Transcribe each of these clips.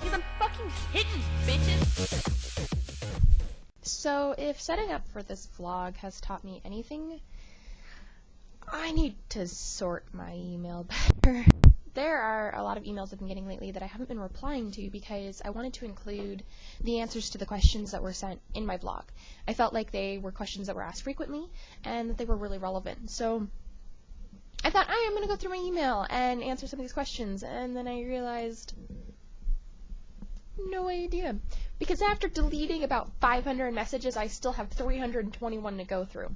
He's a fucking kitten, bitches! So, if setting up for this vlog has taught me anything, I need to sort my email better. There are a lot of emails I've been getting lately that I haven't been replying to because I wanted to include the answers to the questions that were sent in my blog. I felt like they were questions that were asked frequently and that they were really relevant. So I thought, I'm going to go through my email and answer some of these questions, and then I realized, no idea. Because after deleting about 500 messages, I still have 321 to go through.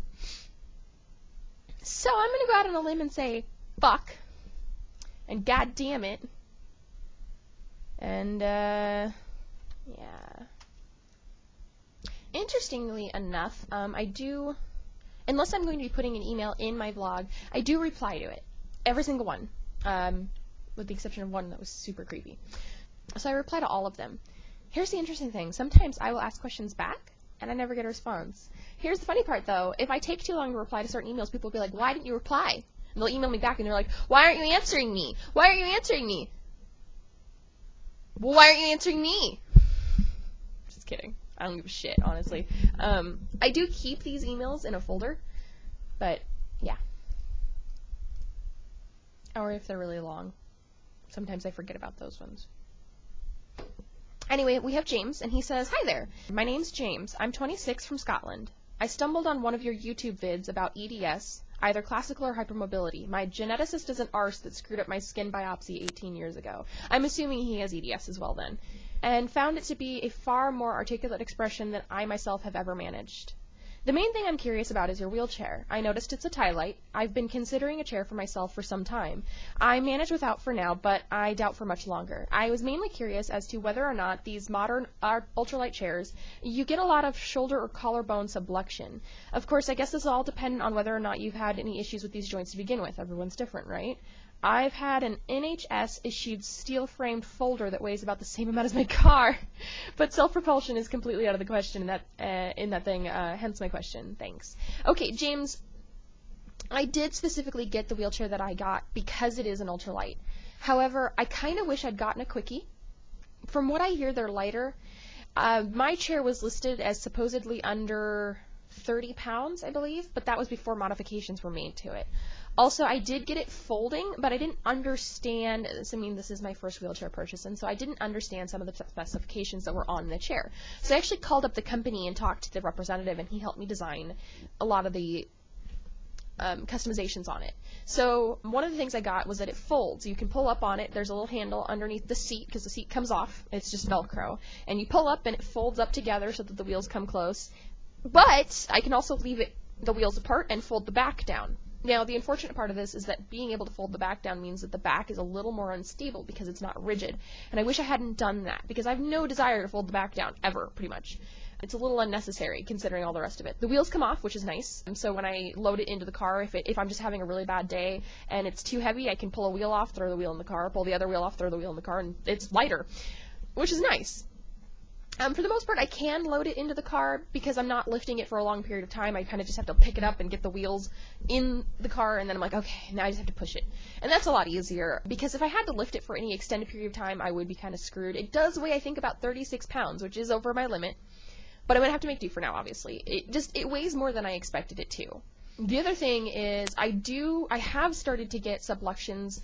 So I'm going to go out on a limb and say, fuck. And god damn it. And, yeah. Interestingly enough, I do, unless I'm going to be putting an email in my blog, I do reply to it. Every single one. With the exception of one that was super creepy. So I reply to all of them. Here's the interesting thing. Sometimes I will ask questions back, and I never get a response. Here's the funny part, though. If I take too long to reply to certain emails, people will be like, why didn't you reply? And they'll email me back, and they're like, why aren't you answering me? Why aren't you answering me? Well, why aren't you answering me? Just kidding. I don't give a shit, honestly. I do keep these emails in a folder, but, yeah. Or if they're really long. Sometimes I forget about those ones. Anyway, we have James, and he says, hi there. My name's James. I'm 26 from Scotland. I stumbled on one of your YouTube vids about EDS, either classical or hypermobility. My geneticist is an arse that screwed up my skin biopsy 18 years ago. I'm assuming he has EDS as well then. And found it to be a far more articulate expression than I myself have ever managed. The main thing I'm curious about is your wheelchair. I noticed it's a Tylite. I've been considering a chair for myself for some time. I manage without for now, but I doubt for much longer. I was mainly curious as to whether or not these modern ultralight chairs, you get a lot of shoulder or collarbone subluxation. Of course, I guess this is all dependent on whether or not you've had any issues with these joints to begin with. Everyone's different, right? I've had an NHS-issued steel-framed folder that weighs about the same amount as my car, but self-propulsion is completely out of the question in that thing, hence my question. Thanks. Okay, James, I did specifically get the wheelchair that I got because it is an ultralight. However, I kind of wish I'd gotten a quickie. From what I hear, they're lighter. My chair was listed as supposedly under 30 pounds, I believe, but that was before modifications were made to it. Also, I did get it folding, but I didn't understand, I mean, this is my first wheelchair purchase, and so I didn't understand some of the specifications that were on the chair. So I actually called up the company and talked to the representative, and he helped me design a lot of the customizations on it. So one of the things I got was that it folds. You can pull up on it. There's a little handle underneath the seat because the seat comes off. It's just Velcro. And you pull up and it folds up together so that the wheels come close. But I can also leave the wheels apart and fold the back down. Now, the unfortunate part of this is that being able to fold the back down means that the back is a little more unstable because it's not rigid. And I wish I hadn't done that because I have no desire to fold the back down, ever, pretty much. It's a little unnecessary considering all the rest of it. The wheels come off, which is nice. And so when I load it into the car, if I'm just having a really bad day and it's too heavy, I can pull a wheel off, throw the wheel in the car, pull the other wheel off, throw the wheel in the car, and it's lighter, which is nice. For the most part, I can load it into the car because I'm not lifting it for a long period of time. I kind of just have to pick it up and get the wheels in the car, and then I'm like, okay, now I just have to push it. And that's a lot easier because if I had to lift it for any extended period of time, I would be kind of screwed. It does weigh, I think, about 36 pounds, which is over my limit, but I'm going to have to make do for now, obviously. It weighs more than I expected it to. The other thing is I have started to get subluxations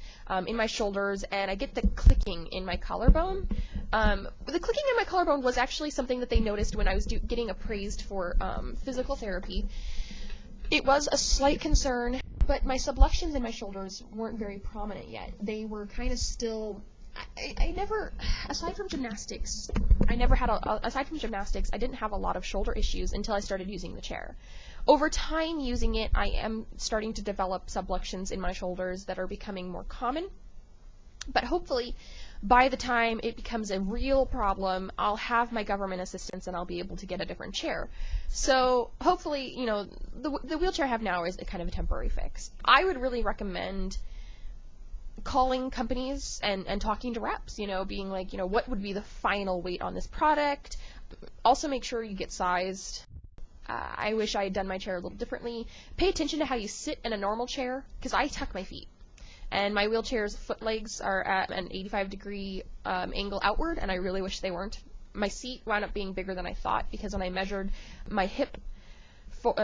in my shoulders, and I get the clicking in my collarbone. The clicking in my collarbone was actually something that they noticed when I was getting appraised for physical therapy. It was a slight concern, but my subluxations in my shoulders weren't very prominent yet. They were kind of still... I never, aside from gymnastics, I didn't have a lot of shoulder issues until I started using the chair. Over time using it, I am starting to develop subluxations in my shoulders that are becoming more common. But hopefully, by the time it becomes a real problem, I'll have my government assistance and I'll be able to get a different chair. So hopefully, you know, the wheelchair I have now is a kind of a temporary fix. I would really recommend calling companies and talking to reps, you know, being like, you know, what would be the final weight on this product? Also make sure you get sized. I wish I had done my chair a little differently. Pay attention to how you sit in a normal chair, because I tuck my feet. And my wheelchair's foot legs are at an 85-degree angle outward, and I really wish they weren't. My seat wound up being bigger than I thought, because when I measured my hip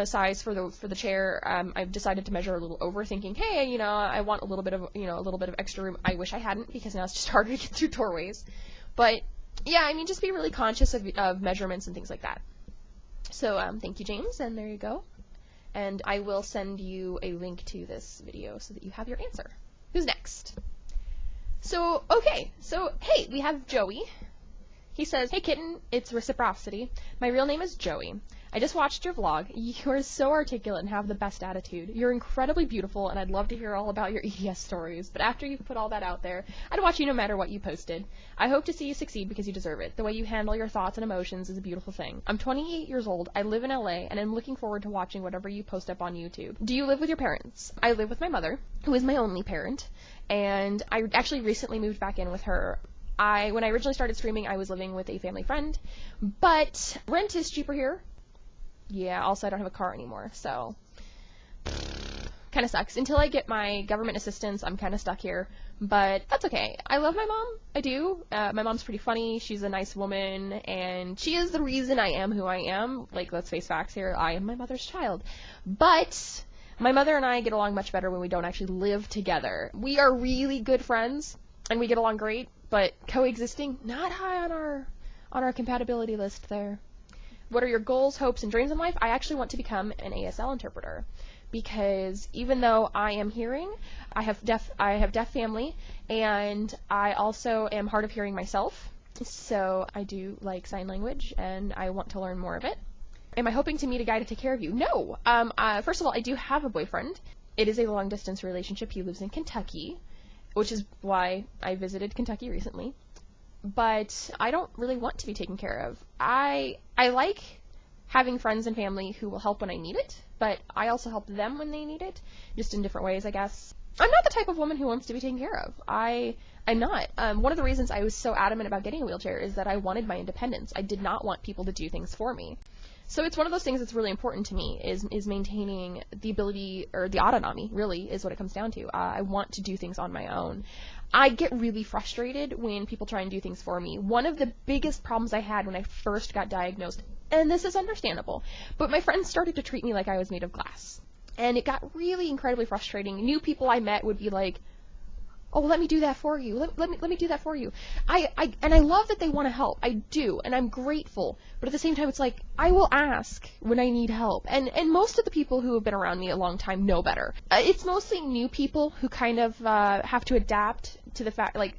size for the chair, I decided to measure a little over, thinking, hey, you know, I want a little bit of extra room. I wish I hadn't, because now it's just harder to get through doorways. But yeah, I mean, just be really conscious of measurements and things like that. So thank you, James, and there you go. And I will send you a link to this video so that you have your answer. Who's next? So, okay, so hey, we have Joey. He says, hey kitten, it's reciprocity. My real name is Joey. I just watched your vlog. You are so articulate and have the best attitude. You're incredibly beautiful, and I'd love to hear all about your EDS stories. But after you've put all that out there, I'd watch you no matter what you posted. I hope to see you succeed because you deserve it. The way you handle your thoughts and emotions is a beautiful thing. I'm 28 years old. I live in LA, and I'm looking forward to watching whatever you post up on YouTube. Do you live with your parents? I live with my mother, who is my only parent, and I actually recently moved back in with her. When I originally started streaming, I was living with a family friend, but rent is cheaper here. Yeah, also I don't have a car anymore, so kind of sucks. Until I get my government assistance, I'm kind of stuck here, but that's okay. I love my mom. I do. My mom's pretty funny. She's a nice woman, and she is the reason I am who I am. Like, let's face facts here. I am my mother's child. But my mother and I get along much better when we don't actually live together. We are really good friends, and we get along great, but coexisting, not high on our compatibility list there. What are your goals, hopes, and dreams in life? I actually want to become an ASL interpreter, because even though I am hearing, I have deaf family, and I also am hard of hearing myself. So I do like sign language, and I want to learn more of it. Am I hoping to meet a guy to take care of you? No. First of all, I do have a boyfriend. It is a long-distance relationship. He lives in Kentucky, which is why I visited Kentucky recently. But I don't really want to be taken care of. I like having friends and family who will help when I need it, but I also help them when they need it, just in different ways, I guess. I'm not the type of woman who wants to be taken care of. I'm not. One of the reasons I was so adamant about getting a wheelchair is that I wanted my independence. I did not want people to do things for me. So it's one of those things that's really important to me, is maintaining the ability, or the autonomy, really, is what it comes down to. I want to do things on my own. I get really frustrated when people try and do things for me. One of the biggest problems I had when I first got diagnosed, and this is understandable, but my friends started to treat me like I was made of glass. And it got really incredibly frustrating. New people I met would be like, oh, let me do that for you. Let me do that for you. And I love that they want to help. I do, and I'm grateful. But at the same time, it's like, I will ask when I need help. And most of the people who have been around me a long time know better. It's mostly new people who kind of have to adapt to the fact, like,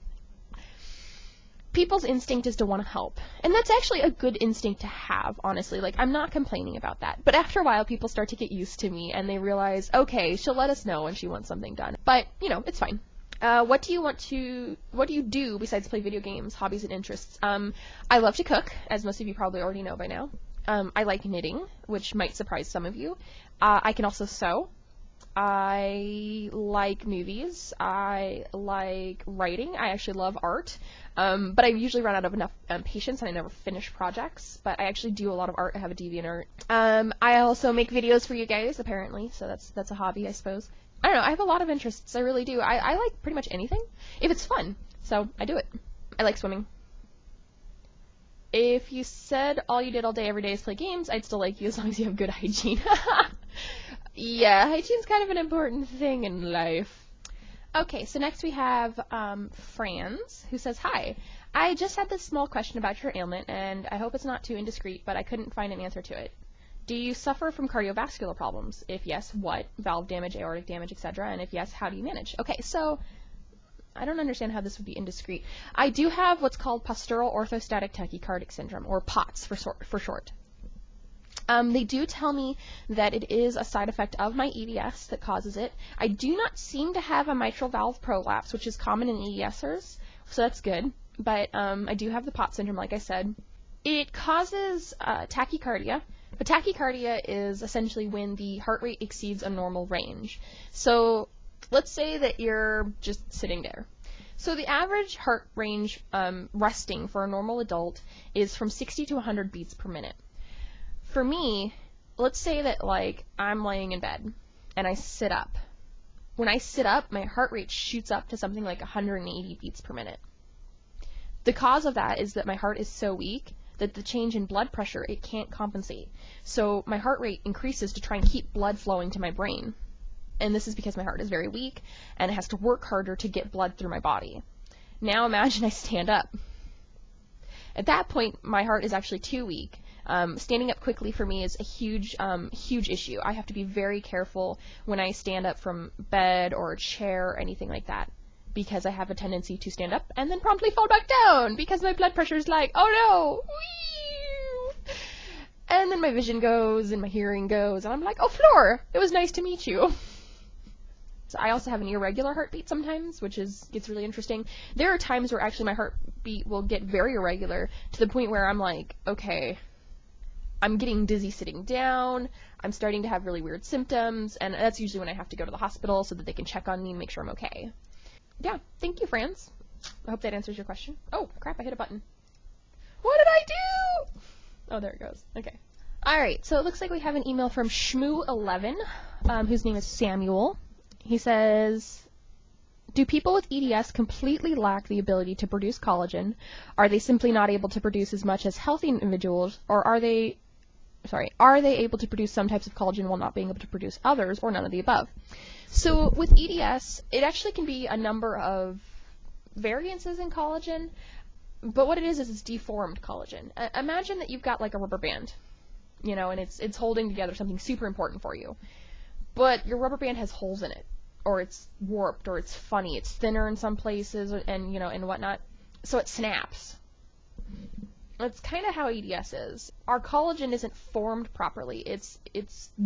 people's instinct is to want to help. And that's actually a good instinct to have, honestly. Like, I'm not complaining about that. But after a while, people start to get used to me, and they realize, okay, she'll let us know when she wants something done. But, you know, it's fine. What do you do besides play video games, hobbies, and interests? I love to cook, as most of you probably already know by now. I like knitting, which might surprise some of you. I can also sew. I like movies. I like writing. I actually love art. But I usually run out of enough patience, and I never finish projects. But I actually do a lot of art. I have a DeviantArt. I also make videos for you guys, apparently, so that's a hobby, I suppose. I don't know, I have a lot of interests, I really do. I like pretty much anything, if it's fun, so I do it. I like swimming. If you said all you did all day every day is play games, I'd still like you as long as you have good hygiene. Yeah, hygiene's kind of an important thing in life. Okay, so next we have Franz, who says, hi, I just had this small question about your ailment, and I hope it's not too indiscreet, but I couldn't find an answer to it. Do you suffer from cardiovascular problems? If yes, what? Valve damage, aortic damage, etc. And if yes, how do you manage? Okay, so I don't understand how this would be indiscreet. I do have what's called Postural Orthostatic Tachycardic Syndrome, or POTS for short. They do tell me that it is a side effect of my EDS that causes it. I do not seem to have a mitral valve prolapse, which is common in EDSers, so that's good. But I do have the POTS syndrome, like I said. It causes tachycardia. But tachycardia is essentially when the heart rate exceeds a normal range. So let's say that you're just sitting there. So the average heart range resting for a normal adult is from 60 to 100 beats per minute. For me, let's say that, like, I'm laying in bed and I sit up. When I sit up, my heart rate shoots up to something like 180 beats per minute. The cause of that is that my heart is so weak that the change in blood pressure, it can't compensate. So my heart rate increases to try and keep blood flowing to my brain. And this is because my heart is very weak and it has to work harder to get blood through my body. Now imagine I stand up. At that point, my heart is actually too weak. Standing up quickly for me is a huge issue. I have to be very careful when I stand up from bed or a chair or anything like that, because I have a tendency to stand up and then promptly fall back down because my blood pressure is like, oh no, whee! And then my vision goes and my hearing goes, and I'm like, oh, Floor, it was nice to meet you. So I also have an irregular heartbeat sometimes, which gets really interesting. There are times where actually my heartbeat will get very irregular to the point where I'm like, okay, I'm getting dizzy sitting down, I'm starting to have really weird symptoms, and that's usually when I have to go to the hospital so that they can check on me and make sure I'm okay. Yeah, thank you, Franz. I hope that answers your question. Oh, crap, I hit a button. What did I do? Oh, there it goes. Okay. Alright, so it looks like we have an email from Shmoo11, whose name is Samuel. He says, do people with EDS completely lack the ability to produce collagen? Are they simply not able to produce as much as healthy individuals, or are they able to produce some types of collagen while not being able to produce others, or none of the above? So with EDS, it actually can be a number of variances in collagen, but what it is it's deformed collagen. Imagine that you've got like a rubber band, you know, and it's holding together something super important for you, but your rubber band has holes in it, or it's warped, or it's funny, it's thinner in some places, and you know, and whatnot, so it snaps. That's kind of how EDS is. Our collagen isn't formed properly. It's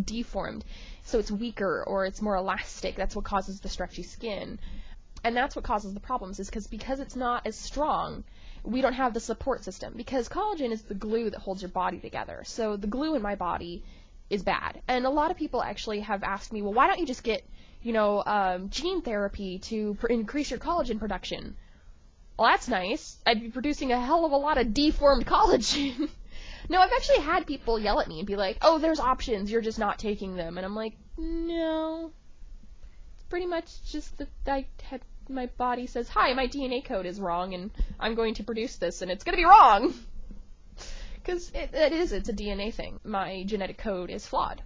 deformed. So it's weaker, or it's more elastic. That's what causes the stretchy skin. And that's what causes the problems, is because it's not as strong, we don't have the support system. Because collagen is the glue that holds your body together. So the glue in my body is bad. And a lot of people actually have asked me, well, why don't you just get, you know, gene therapy to increase your collagen production? Well, that's nice. I'd be producing a hell of a lot of deformed collagen. No, I've actually had people yell at me and be like, oh, there's options, you're just not taking them. And I'm like, no. It's pretty much just that my body says, hi, my DNA code is wrong, and I'm going to produce this, and it's going to be wrong. Because it's a DNA thing. My genetic code is flawed.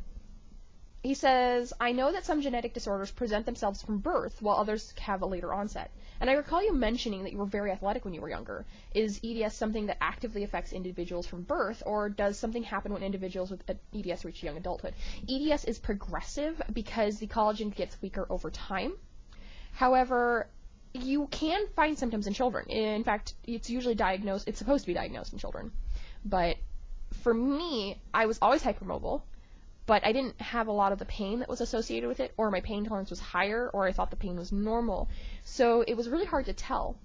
He says, I know that some genetic disorders present themselves from birth, while others have a later onset. And I recall you mentioning that you were very athletic when you were younger. Is EDS something that actively affects individuals from birth, or does something happen when individuals with EDS reach young adulthood? EDS is progressive because the collagen gets weaker over time. However, you can find symptoms in children. In fact, it's supposed to be diagnosed in children. But for me, I was always hypermobile, but I didn't have a lot of the pain that was associated with it, or my pain tolerance was higher, or I thought the pain was normal. So it was really hard to tell.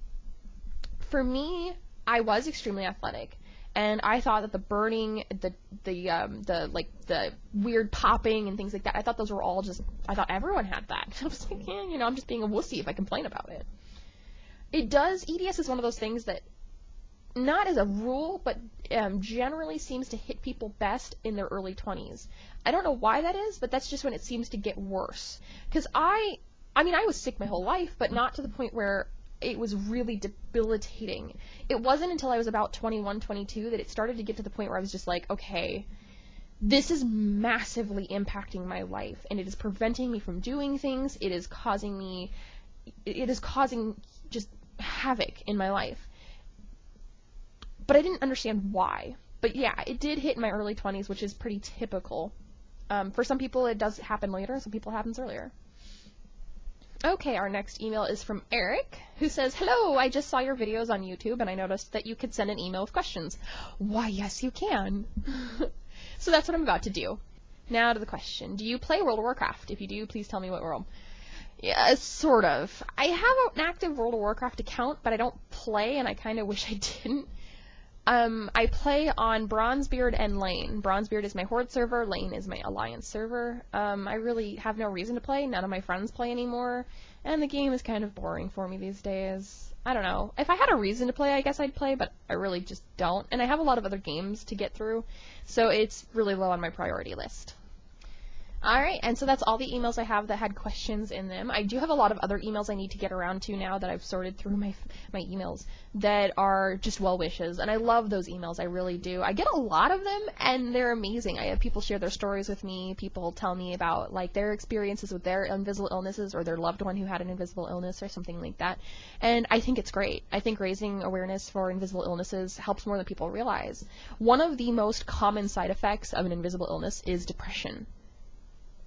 For me, I was extremely athletic, and I thought that the burning, the weird popping and things like that, I thought those were all I thought everyone had that. I was like, yeah, you know, I'm just being a wussy if I complain about it. EDS is one of those things that, not as a rule, but generally seems to hit people best in their early 20s. I don't know why that is, but that's just when it seems to get worse. Because I was sick my whole life, but not to the point where it was really debilitating. It wasn't until I was about 21, 22 that it started to get to the point where I was just like, okay, this is massively impacting my life, and it is preventing me from doing things. It is causing just havoc in my life. But I didn't understand why. But yeah, it did hit in my early 20s, which is pretty typical. For some people, it does happen later, and some people it happens earlier. Okay, our next email is from Eric, who says, hello, I just saw your videos on YouTube, and I noticed that you could send an email with questions. Why, yes, you can. So that's what I'm about to do. Now to the question. Do you play World of Warcraft? If you do, please tell me what world. Yeah, sort of. I have an active World of Warcraft account, but I don't play, and I kind of wish I didn't. I play on Bronzebeard and Lane. Bronzebeard is my Horde server, Lane is my Alliance server. I really have no reason to play, none of my friends play anymore, and the game is kind of boring for me these days. I don't know. If I had a reason to play, I guess I'd play, but I really just don't, and I have a lot of other games to get through, so it's really low on my priority list. Alright, and so that's all the emails I have that had questions in them. I do have a lot of other emails I need to get around to now that I've sorted through my emails that are just well wishes, and I love those emails, I really do. I get a lot of them, and they're amazing. I have people share their stories with me, people tell me about like their experiences with their invisible illnesses or their loved one who had an invisible illness or something like that, and I think it's great. I think raising awareness for invisible illnesses helps more than people realize. One of the most common side effects of an invisible illness is depression.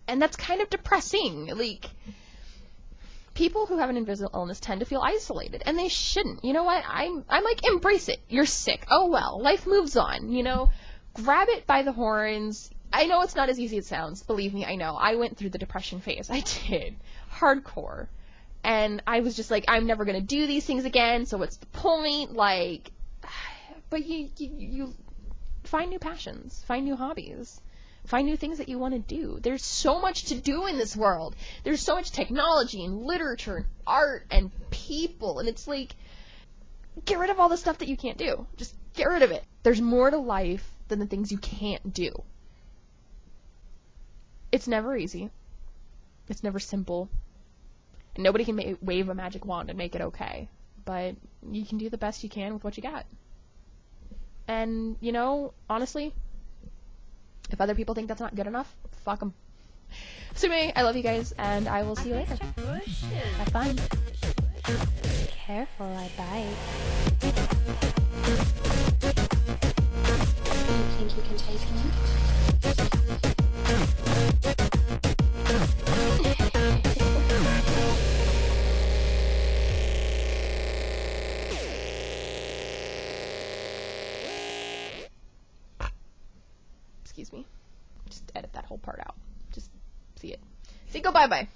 And that's kind of depressing. Like, people who have an invisible illness tend to feel isolated, and they shouldn't. You know what? I'm like, embrace it. You're sick. Oh well, life moves on, you know? Grab it by the horns. I know it's not as easy as it sounds. Believe me, I know. I went through the depression phase. I did. Hardcore. And I was just like, I'm never gonna do these things again, so what's the point? Like, but you find new passions. Find new hobbies. Find new things that you want to do. There's so much to do in this world. There's so much technology and literature and art and people, and it's like, get rid of all the stuff that you can't do. Just get rid of it. There's more to life than the things you can't do. It's never easy. It's never simple. And nobody can wave a magic wand and make it okay. But you can do the best you can with what you got. And, you know, honestly, if other people think that's not good enough, fuck them. So anyway, I love you guys, and I will see you later. Have fun. Careful, I bite. You think you can take me? Excuse me. Just edit that whole part out. Just see it. Say go bye-bye.